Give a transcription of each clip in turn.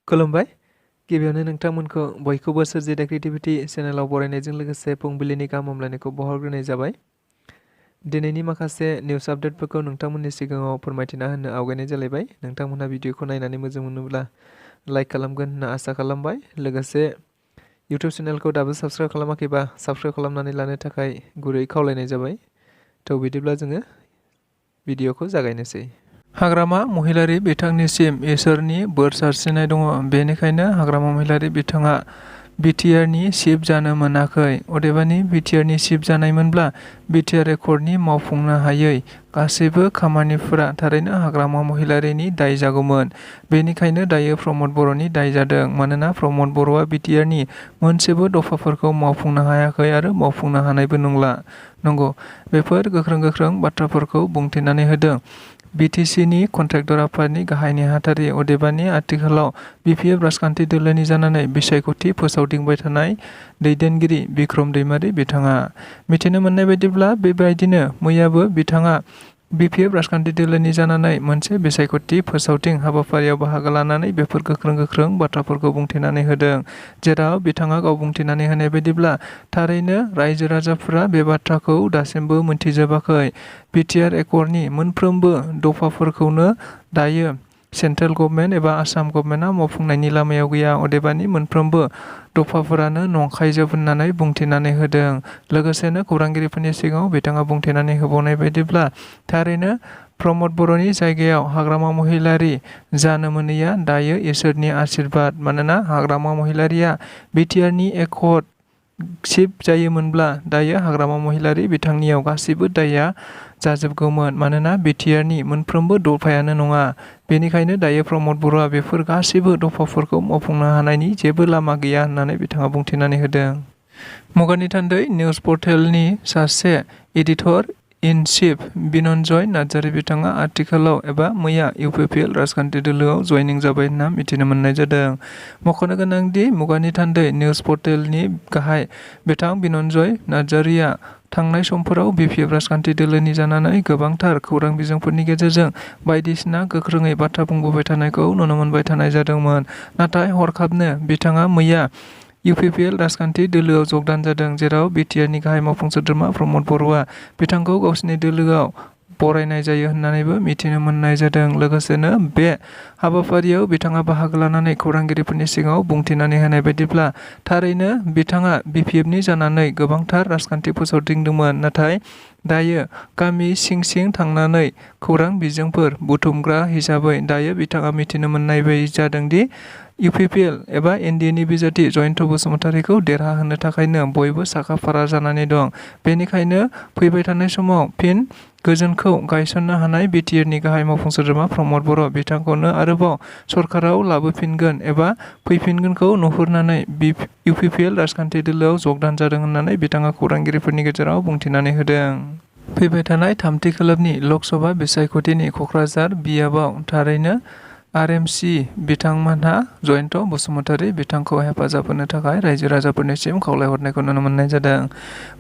खुलुमबाय। गिबियावनो नोंथांमोनखौ बयखौबो सोरजिदा क्रिएटिभिटी चेनेलाव बरायनायजों लोगोसे फुंबिलिनि गाहाम हामलायनायखौ बावहरग्रोनाय जाबाय। दिनैनि माखासे निउस आपडेटफोरखौ नोंथांमोननि सिगाङाव फोरमायथिना होनो आवगायनाय जालायबाय। नोंथांमोनहा भिडिअखौ नायनानै मोजां मोनोब्ला लाइक खालामगोन होनना आसा खालामबाय। लोगोसे इउटिउब चेनेलखौ दाबो साबस्क्राइब खालामाखैबा साबस्क्राइब खालामनानै लानो थाखाय गुरै खावलायनाय जाबाय। थ' बिदिब्ला जोङो भिडिअखौ जागायनोसै। हाग्रामा महिलारि बिथांनिसिम इसोरनि बोर सारस्रिनाय दङ। बेनिखायनो हाग्रामा महिलारि बिथाङा बिटिआरनि चिफ जानो मोनाखै। अदेबानि बिटिआरनि चिफ जानायमोनब्ला बिटिआर एकर्डनि मावफुंनो हायै गासैबो खामानिफोरा थारैनो हाग्रामा महिलारिनि दाय जागौमोन। बेनिखायनो दायो प्रमद बर'नि दाय जादों। मानोना प्रमद बर'आ बिटिआरनि मोनसेबो दफाफोरखौ मावफुंनो हायाखै आरो मावफुंनो हानायबो नंगौ। बेफोर गोख्रों बाथ्राफोरखौ बुंथिनानै होदों बिटिसिनि कन्ट्रेक्टर आफादनि गाहाय नेहाथारि। अदेबानि आथिखालाव बिपिएफ राजखान्थि दोलोनि जानानै बिसायख'थि फोसावदिंबाय थानाय दैदेनगिरि बिक्रम दैमारि बिथाङा। मिथिनो मोननाय बायदिब्ला बेबायदिनो मैयाबो बिथाङा बिपिएफ राजखान्थि दोलोनि जानानै मोनसे बिसायख'थि फोसावदिं हाबाफारियाव बाहागो लानानै बेफोर गोख्रों बाथ्राफोरखौ बुंथिनानै होदों। जेराव बिथाङा गाव बुंथिनानै होनाय बायदिब्ला थारैनो रायजो राजाफोरा बे बाथ्राखौ दासिमबो मोनथिजोबाखै। बिटिआर एकर्डनि मोनफ्रोमबो दफाफोरखौनो दायो सेन्ट्रेल गभर्नमेन्ट एबा आसाम गभर्नमेन्टआ मावफुंनायनि लामायाव गैया। अदेबानि मोनफ्रोमबो दफाफोरानो नंखायजोब होननानै बुंथिनानै होदों। लोगोसेनो खौरांगिरिफोरनि सिगाङाव बिथाङा बुंथिनानै होबावनाय बायदिब्ला थारैनो प्रमद बर'नि जायगायाव हाग्रामा महिलारि जानो मोनैया दायो इसोरनि आशीर्बाद। मानोना हाग्रामा महिलारिया बिटिआरनि एकर्ड चिफ जायोमोनब्ला दायो हाग्रामा महिलारि बिथांनियाव गासैबो दायआ जाजोबगौमोन। मानोना बिटिआरनि मोनफ्रोमबो दफायानो नङा। बेनिखायनो दायो प्रमद बर'आ बेफोर गासैबो दफाफोरखौ मावफुंनो हानायनि जेबो लामा गैया होननानै बिथाङा बुंथिनानै होदों। मुगानि थान्दै निउस पर्टेलनि सासे एडिटर इन चिफ बिनन्जय नार्जारि बिथाङा आथिखालाव एबा मैया इउपिपिएल राजखान्थि दोलोआव जयनिं जाबाय होनना मिथिनो मोननाय जादों। मख'नो गोनांदि मुगानि थान्दै निउस पर्टेलनि गाहाय बिथां बिनन्जय नार्जारिया थांनाय समफोराव बिपिएफ राजखान्थि दोलोनि जानानै गोबांथार खौरां बिजोंफोरनि गेजेरजों बायदिसिना गोख्रोङै बाथ्रा बुंबोबाय थानायखौ नुनो मोनबाय थानाय जादोंमोन। नाथाय हरखाबनो बिथाङा मैया इउपिपिएल राजखान्थि दोलोआव जगदान जादों। जेराव बिटिआरनि गाहाय मावफुं सोद्रोमा प्रमद बर'आ बिथांखौ गावसिनि दोलोआव बरायनाय जायो होननानैबो मिथिनो मोननाय जादों। लोगोसेनो बे हाबाफारियाव बिथाङा बाहागो लानानै खौरांगिरिफोरनि सिगाङाव बुंथिनानै होनाय बायदिब्ला थारैनो बिथाङा बिपिएफनि जानानै गोबांथार राजखान्थि फोसावदिंदोंमोन। नाथाय दायो गामि सिं थांनानै खौरां बिजोंफोर बुथुमग्रा हिसाबै दायो बिथाङा मिथिनो मोननाय जादोंदि इउपिपिएल एबा एनडिएनि बिजाथि जयन्त बसुमतारीखौ देरहाहोनो थाखायनो बयबो साखा-फारा जानानै दं। बेनिखायनो फैबाय थानाय समाव फिन गोजोनखौ गायसननो हानाय बिटिआरनि गाहाय मावफुं सोद्रोमा प्रमद बर' बिथांखौनो आरोबाव सरकाराव लाबोफिनगोन एबा फैफिनगोनखौ नुहुरनानै इउपिपिएल राजखान्थि दोलोआव जगदान जादों होननानै बिथाङा खौरांगिरिफोरनि गेजेराव बुंथिनानै होदों। फैबाय थानाय थामथि खोलोबनि लकसभा बिसायख'थिनि क'क्राझार बियाबाव थारैनो आरएमसि बिथांमोनहा जयन्त बसुमतारी बिथांखौ हेफाजाब होनो थाखाय रायजो राजाफोरनिसिम खावलायहरनायखौ नुनो मोननाय जादों।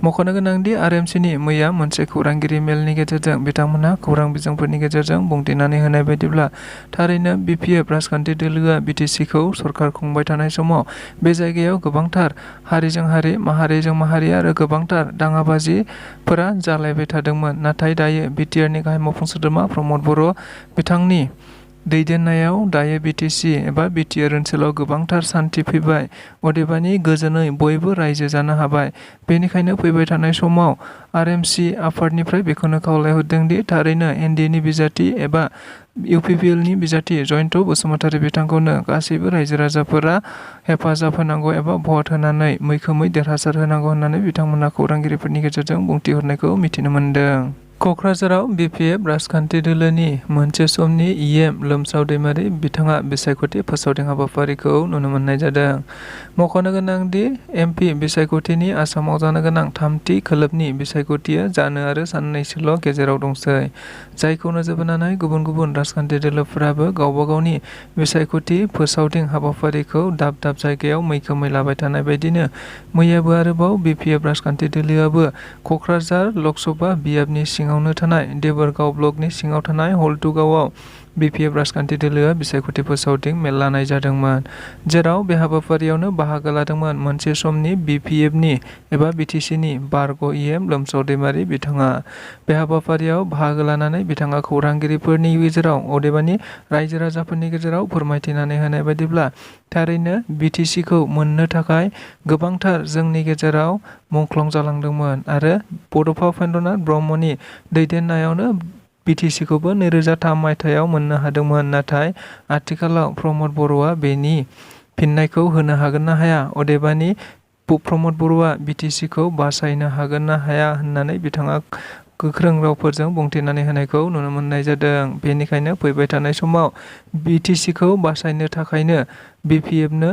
मख'नो गोनांदि आरएमसिनि मैया मोनसे खौरांगिरि मेलनि गेजेरजों बिथांमोनहा खौरां बिजोंफोरनि गेजेरजों बुंथिनानै होनाय बायदिब्ला थारैनो बिपिएफ राजखान्थि दोलोआ बिटिसिखौ सरकार खुंबाय थानाय समाव बे जायगायाव गोबांथार हारिजों हारि माहारिजों माहारि आरो गोबांथार दाङाबाजिफोरा जालायबाय थादोंमोन। नाथाय दायो बिटिआरनि गाहाय मावफुं सोद्रोमा प्रमद बर' बिथांनि दैदेननायाव दायो बिटिसि एबा बिटिआर ओनसोलाव गोबांथार सान्थि फैबाय। अदेबानि गोजोनै बयबो रायजो जानो हाबाय। बेनिखायनो फैबाय थानाय समाव आरएमसि आफादनिफ्राय बेखौनो खावलायहरदोंदि थारैनो एनडिएनि बिजाथि एबा इउपिपिएलनि बिजाथि जयन्त बसुमतारी बिथांखौनो गासैबो रायजो राजाफोरा हेफाजाब होनांगौ एबा भट होनानै मैखोमै देरहासार होनांगौ होननानै बिथांमोना खौरांगिरिफोरनि गेजेरजों बुंथिहरनायखौ मिथिनो मोनदों। क'क्राझाराव बिपिएफ राजखान्थि दोलोनि मोनसे समनि इएम लोमसाव दैमारि बिथाङा बिसायख'थि फोसावदिं हाबाफारिखौ नुनो मोननाय जादों। मख'नो गोनांदि एमपि बिसायख'थिनि आसामाव जानो गोनां थामथि खोलोबनि बिसायख'थिया जानो आरो साननैसोल' गेजेराव दंसै। जायखौ नोजोर बोनानै गुबुन राजखान्थि दोलोफोराबो गावबा गावनि बिसायख'थि फोसावदिं हाबाफारिखौ दाब जायगायाव मैखोमै लाबाय थानाय बायदिनो मैयाबो आरोबाव बिपिएफ राजखान्थि दोलोआबो क'क्राझार लकसभा बियाबनि सिङावनो थानाय देबोरगाव ब्लकनि सिङाव थानाय हल्टुगावआव BPF राजखान्थि दोलोआ बिसायख'थि फोसावदिं मेल लानाय जादोंमोन, जेराव बे हाबाफारियावनो बाहागो लादोंमोन मोनसे समनि BPFनि एबा BTCनि बारग' EM लोमसाव दैमारि बिथाङा। बे हाबाफारियाव बाहागो लानानै बिथाङा खौरांगिरिफोरनि गेजेराव अदेबानि रायजो राजाफोरनि गेजेराव फोरमायथिनानै होनाय बायदिब्ला थारैनो BTCखौ मोननो थाखाय गोबांथार जोंनि गेजेराव मुंख्लं जालांदोंमोन आरो बड'फा उपेन्द्रनाथ ब्रह्मनि दैदेननायावनो BTCखौबो 2003 मायथाइयाव मोननो हादोंमोन, नाथाय आथिखालाव प्रमद बर'आ बेनि फिननायखौ होनो हागोन ना हाया, अदेबानि प्रमद बर'आ BTCखौ बासायनो हागोन ना हाया होननानै बिथाङा गोख्रों रावफोरजों बुंथिनानै होनायखौ नुनो मोननाय जादों। बेनिखायनो फैबाय थानाय समाव BTCखौ बासायनो थाखायनो BPFनो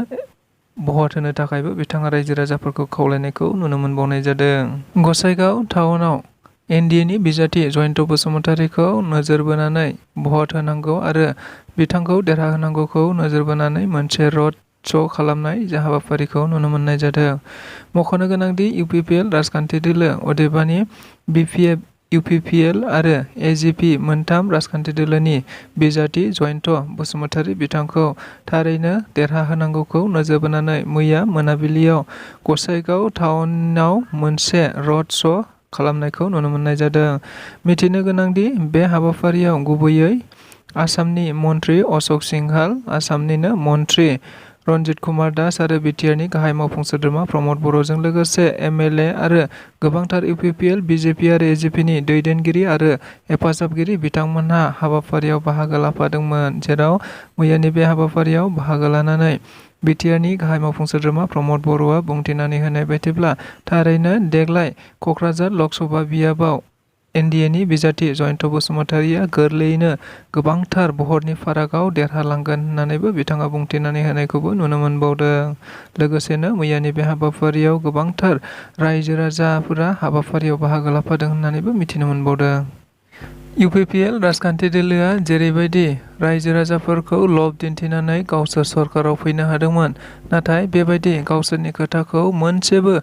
भट होनो थाखायबो बिथाङा रायजो राजाफोरखौ खावलायनायखौ नुनो मोनबावनाय जादों। गसाइगाव टाउनाव NDAनि बिजाथि जयन्त बसुमतारीखौ नोजोर बोनानै भट होनांगौ आरो बिथांखौ देरहाहोनांगौखौ नोजोर बोनानै मोनसे रड श' खालामनाय हाबाफारिखौ नुनो मोननाय जादों। मख'नो गोनांदि UPPL राजखान्थि दोलो अदेबानि BPF, UPPL आरो AGP मोनथाम राजखान्थि दोलोनि बिजाथि जयन्त बसुमतारी बिथांखौ थारैनो देरहाहोनांगौखौ नोजोर बोनानै मैया मोनाबिलियाव गसाइगाव टाउनाव मोनसे रड श' खालामनायखौ नुनो मोननाय जादों। मिथिनो गोनांदि बे हाबाफारियाव गुबैयै आसामनि मन्त्रि अश'क सिंहाल, आसामनिनो मन्त्रि रन्जित कुमार दास आरो BTRनि गाहाय मावफुं सोद्रोमा प्रमद बर'जों लोगोसे MLA आरो गोबांथार UPPL, BJP आरो AGPनि दैदेनगिरि आरो हेफाजाबगिरि बिथांमोनहा हाबाफारियाव बाहागो लाफादोंमोन, जेराव मैयानि बे हाबाफारियाव बाहागो लानानै BTRनि गाहाय मावफुं सोद्रोमा प्रमद बर'आ बुंथिनानै होनाय बायदिब्ला थारैनो देग्लाय क'क्राझार लकसभा बियाबाव NDAनि बिजाथि जयन्त बसुमतारीया गोरलैयैनो गोबांथार भटनि फारागआव देरहालांगोन होननानैबो बिथाङा बुंथिनानै होनायखौबो नुनो मोनबावदों। लोगोसेनो मैयानि बे हाबाफारियाव गोबांथार रायजो राजाफोरा हाबाफारियाव बाहागो लाफादों होननानैबो मिथिनो मोनबावदों। UPPL राजखान्थि दोलोआ जेरैबायदि रायजो राजाफोरखौ लब दिन्थिनानै गावसोर सरकाराव फैनो हादोंमोन, नाथाय बेबायदि गावसोरनि खोथाखौ मोनसेबो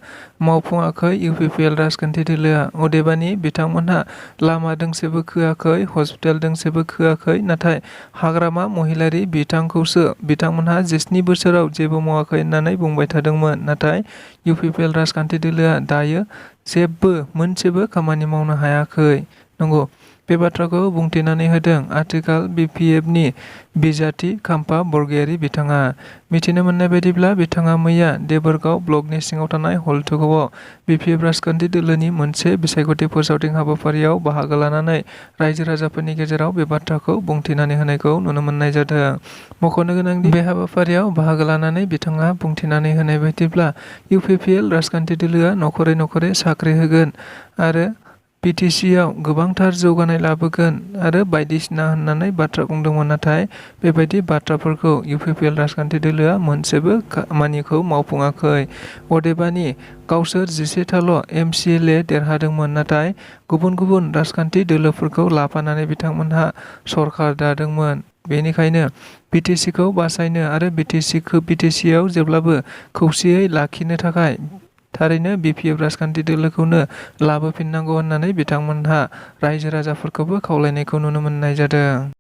मावफुङाखै UPPL राजखान्थि दोलोआ, अदेबानि बिथांमोनहा लामा दोंसेबो खोआखै, हस्पिटाल दोंसेबो खोआखै, नाथाय हाग्रामा महिलारि बिथांखौसो बिथांमोनहा 17 बोसोराव जेबो मावाखै होननानै बुंबाय थादोंमोन, नाथाय UPPL राजखान्थि दोलोआ दायो जेबो मोनसेबो खामानि मावनो हायाखै। नंगौ, बे बाथ्राखौ बुंथिनानै होदों आथिखाल BPFनि बिजाथि खाम्फा बरगयारी बिथाङा। मिथिनो मोननाय बायदिब्ला बिथाङा मैया देबोरगाव ब्लकनि सिङाव थानाय हलथुगावआव BPF राजखान्थि दोलोनि मोनसे बिसायख'थि फोसावदिं हाबाफारियाव बाहागो लानानै रायजो राजाफोरनि गेजेराव बे बाथ्राखौ बुंथिनानै होनायखौ नुनो मोननाय जादों। मख'नो गोनांदि बे हाबाफारियाव बाहागो लानानै बिथाङा बुंथिनानै होनाय बायदिब्ला UPPL राजखान्थि दोलोआ नखरै नखरै साख्रि होगोन आरो BTCआव गोबांथार जौगानाय लाबोगोन आरो बायदिसिना होननानै बाथ्रा बुंदोंमोन, नाथाय बेबायदि बाथ्राफोरखौ UPPL राजखान्थि दोलोआ मोनसेबो खामानिखौ मावफुङाखै। अदेबानि गावसोर 11थाल' MCLA देरहादोंमोन, नाथाय गुबुन गुबुन राजखान्थि दोलोफोरखौ लाफानानै बिथांमोनहा सरकार दादोंमोन। बेनिखायनो BTCखौ बासायनो आरो BTCआव जेब्लाबो खौसेयै लाखिनो थाखाय थारैनो BPF राजखान्थि दोलोखौनो लाबोफिननांगौ होननानै बिथांमोनहा रायजो राजाफोरखौबो खावलायनायखौ नुनो मोननाय जादों।